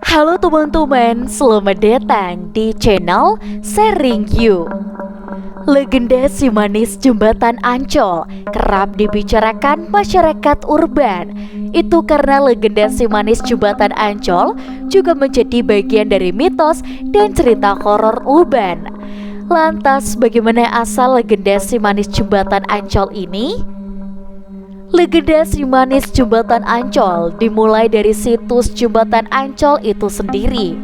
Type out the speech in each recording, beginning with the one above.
Halo teman-teman, selamat datang di channel Sharing You. Legenda si manis jembatan Ancol kerap dibicarakan masyarakat urban. Itu karena legenda si manis jembatan Ancol juga menjadi bagian dari mitos dan cerita horor urban. Lantas bagaimana asal legenda si manis jembatan Ancol ini? Legenda si manis jembatan Ancol dimulai dari situs jembatan Ancol itu sendiri.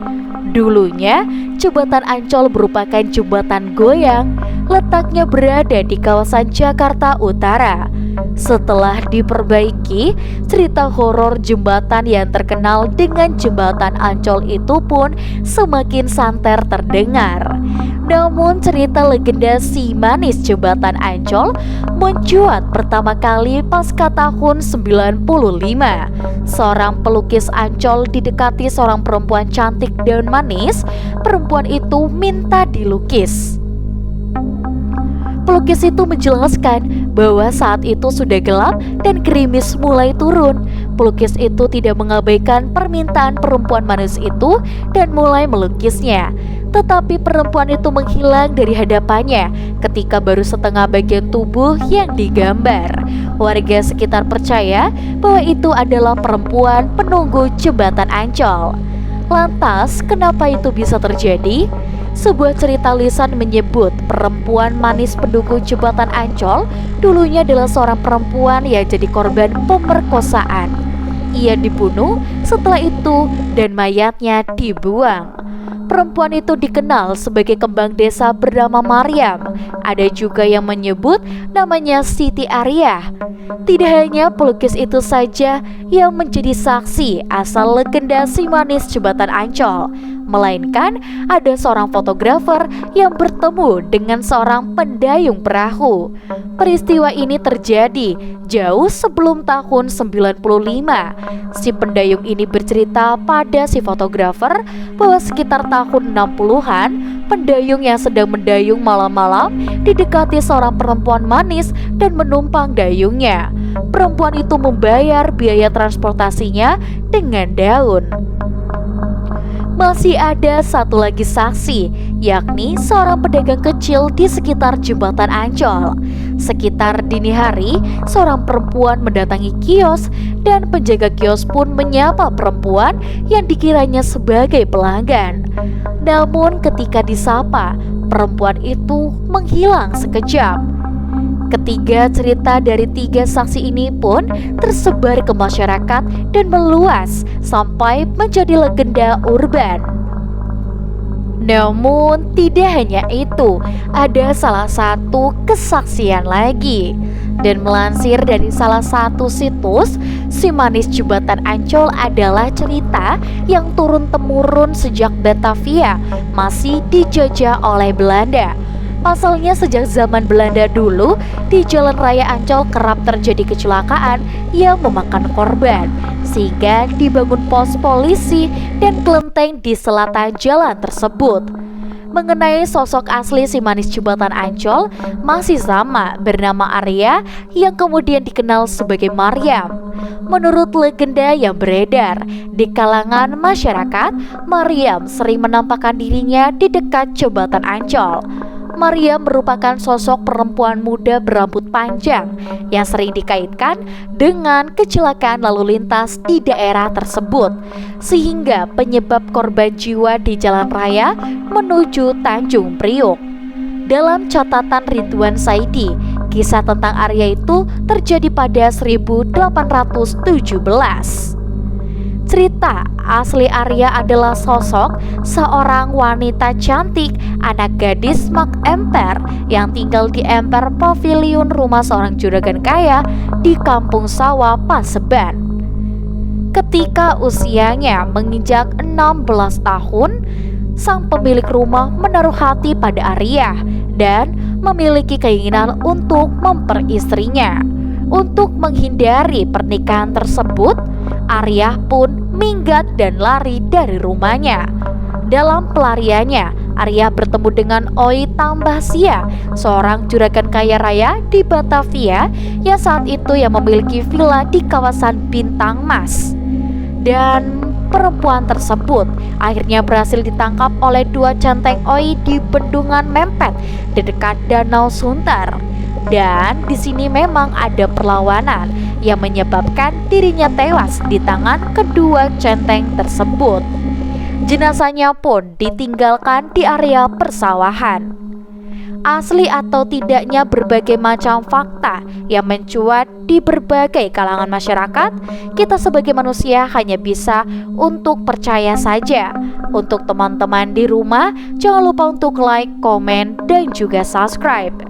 Dulunya, jembatan Ancol merupakan jembatan goyang, letaknya berada di kawasan Jakarta Utara. Setelah diperbaiki, cerita horor jembatan yang terkenal dengan jembatan Ancol itu pun semakin santer terdengar. Namun cerita legenda si manis jembatan Ancol mencuat pertama kali pasca tahun 95. Seorang pelukis Ancol didekati seorang perempuan cantik dan manis. Perempuan itu minta dilukis. Pelukis itu menjelaskan bahwa saat itu sudah gelap dan gerimis mulai turun. Pelukis itu tidak mengabaikan permintaan perempuan manis itu dan mulai melukisnya. Tetapi perempuan itu menghilang dari hadapannya ketika baru setengah bagian tubuh yang digambar. Warga sekitar percaya bahwa itu adalah perempuan penunggu jembatan Ancol. Lantas, kenapa itu bisa terjadi? Sebuah cerita lisan menyebut perempuan manis penunggu jembatan Ancol dulunya adalah seorang perempuan yang jadi korban pemerkosaan. Ia dibunuh setelah itu dan mayatnya dibuang. Perempuan itu dikenal sebagai kembang desa bernama Maryam. Ada juga yang menyebut namanya Siti Arya. Tidak hanya pelukis itu saja yang menjadi saksi asal legenda si manis jembatan Ancol, melainkan ada seorang fotografer yang bertemu dengan seorang pendayung perahu. Peristiwa ini terjadi jauh sebelum tahun 95. Si pendayung ini bercerita pada si fotografer bahwa sekitar tahun 60-an, pendayung yang sedang mendayung malam-malam didekati seorang perempuan manis dan menumpang dayungnya. Perempuan itu membayar biaya transportasinya dengan daun. Masih ada satu lagi saksi, yakni seorang pedagang kecil di sekitar jembatan Ancol. Sekitar dini hari, seorang perempuan mendatangi kios dan penjaga kios pun menyapa perempuan yang dikiranya sebagai pelanggan. Namun ketika disapa, perempuan itu menghilang sekejap. Ketiga cerita dari tiga saksi ini pun tersebar ke masyarakat dan meluas sampai menjadi legenda urban. Namun tidak hanya itu, ada salah satu kesaksian lagi. Dan melansir dari salah satu situs, si manis jembatan Ancol adalah cerita yang turun-temurun sejak Batavia masih dijajah oleh Belanda. Pasalnya sejak zaman Belanda dulu, di Jalan Raya Ancol kerap terjadi kecelakaan yang memakan korban, sehingga dibangun pos polisi dan kelenteng di selatan jalan tersebut. Mengenai sosok asli si manis jembatan Ancol, masih sama, bernama Arya yang kemudian dikenal sebagai Maryam. Menurut legenda yang beredar di kalangan masyarakat, Maryam sering menampakkan dirinya di dekat jembatan Ancol. Maryam merupakan sosok perempuan muda berambut panjang yang sering dikaitkan dengan kecelakaan lalu lintas di daerah tersebut, sehingga penyebab korban jiwa di jalan raya menuju Tanjung Priok. Dalam catatan Ridwan Saidi, kisah tentang Arya itu terjadi pada 1817. Cerita asli Arya adalah sosok seorang wanita cantik, anak gadis Mak Emper yang tinggal di Emper Pavilion, rumah seorang juragan kaya di Kampung Sawah, Paseban. Ketika usianya menginjak 16 tahun, sang pemilik rumah menaruh hati pada Arya dan memiliki keinginan untuk memperistrinya. Untuk menghindari pernikahan tersebut, Arya pun minggat dan lari dari rumahnya. Dalam pelariannya, Arya bertemu dengan Oi Tambahsia, seorang juragan kaya raya di Batavia yang saat itu yang memiliki villa di kawasan Bintang Mas. Dan perempuan tersebut akhirnya berhasil ditangkap oleh dua centeng Oi di bendungan Mempet di dekat Danau Sunter. Dan di sini memang ada perlawanan yang menyebabkan dirinya tewas di tangan kedua centeng tersebut. Jenazahnya pun ditinggalkan di area persawahan. Asli atau tidaknya berbagai macam fakta yang mencuat di berbagai kalangan masyarakat, kita sebagai manusia hanya bisa untuk percaya saja. Untuk teman-teman di rumah, jangan lupa untuk like, komen, dan juga subscribe.